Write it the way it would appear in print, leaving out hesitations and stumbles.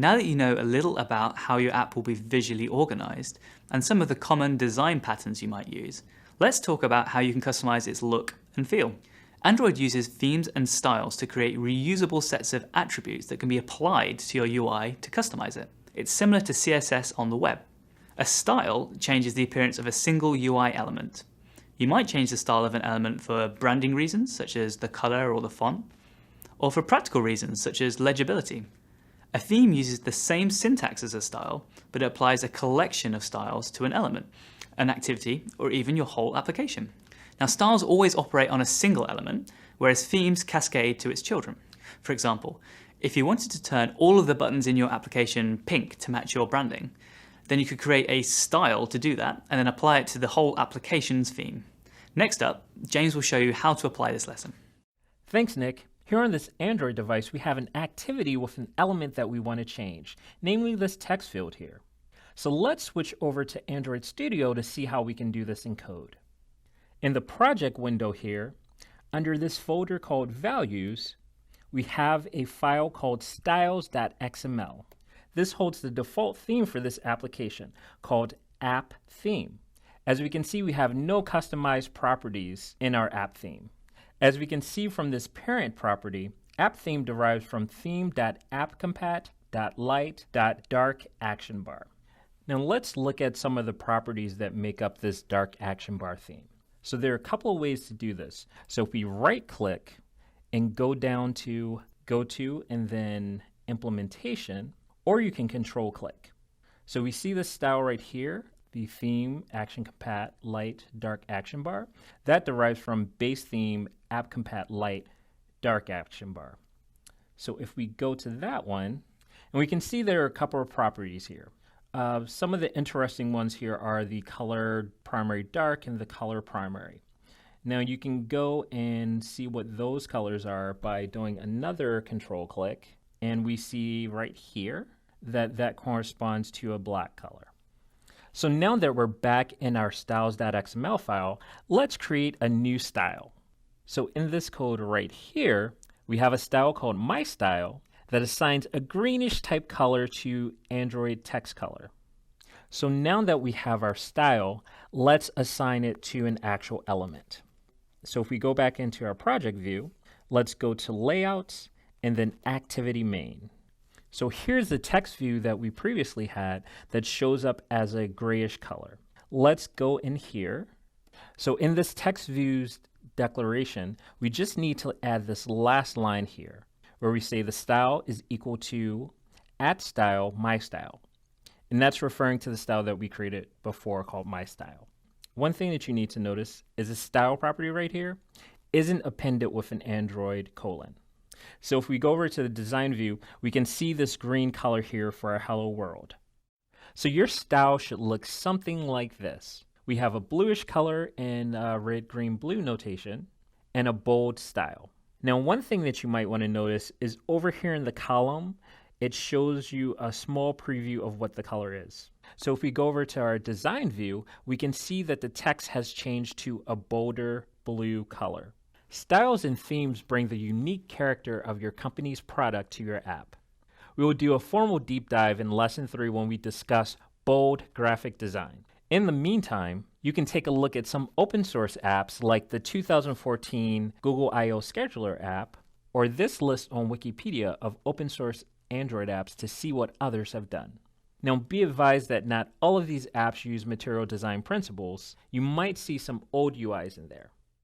Now that you know a little about how your app will be visually organized and some of the common design patterns you might use, let's talk about how you can customize its look and feel. Android uses themes and styles to create reusable sets of attributes that can be applied to your UI to customize it. It's similar to CSS on the web. A style changes the appearance of a single UI element. You might change the style of an element for branding reasons, such as the color or the font, or for practical reasons, such as legibility. A theme uses the same syntax as a style, but it applies a collection of styles to an element, an activity, or even your whole application. Now, styles always operate on a single element, whereas themes cascade to its children. For example, if you wanted to turn all of the buttons in your application pink to match your branding, then you could create a style to do that and then apply it to the whole application's theme. Next up, James will show you how to apply this lesson. Thanks, Nick. Here on this Android device, we have an activity with an element that we want to change, namely this text field here. So let's switch over to Android Studio to see how we can do this in code. In the project window here, under this folder called Values, we have a file called styles.xml. This holds the default theme for this application called app theme. As we can see, we have no customized properties in our app theme. As we can see from this parent property, app theme derives from theme.appcompat.light.dark_action_bar. Now let's look at some of the properties that make up this dark action bar theme. So there are a couple of ways to do this. So if we right click and go down to Go To and then Implementation, or you can control click. So we see this style right here, the theme action compat light dark action bar. That derives from base theme app compat light dark action bar. So if we go to that one, and we can see there are a couple of properties here. Some of the interesting ones here are the color primary dark and the color primary. Now you can go and see what those colors are by doing another control click, and we see right here that that corresponds to a black color. So now that we're back in our styles.xml file, let's create a new style. So in this code right here, we have a style called myStyle that assigns a greenish type color to Android text color. So now that we have our style, let's assign it to an actual element. So if we go back into our project view, let's go to Layouts and then Activity Main. So here's the text view that we previously had that shows up as a grayish color. Let's go in here. So in this text view's declaration, we just need to add this last line here, where we say the style is equal to @style myStyle. And that's referring to the style that we created before called myStyle. One thing that you need to notice is the style property right here isn't appended with an Android colon. So if we go over to the design view, we can see this green color here for our hello world. So your style should look something like this. We have a bluish color in red, green, blue notation and a bold style. Now, one thing that you might want to notice is over here in the column, it shows you a small preview of what the color is. So if we go over to our design view, we can see that the text has changed to a bolder blue color. Styles and themes bring the unique character of your company's product to your app. We will do a formal deep dive in Lesson 3 when we discuss bold graphic design. In the meantime, you can take a look at some open source apps like the 2014 Google I/O Scheduler app, or this list on Wikipedia of open source Android apps to see what others have done. Now be advised that not all of these apps use material design principles. You might see some old UIs in there.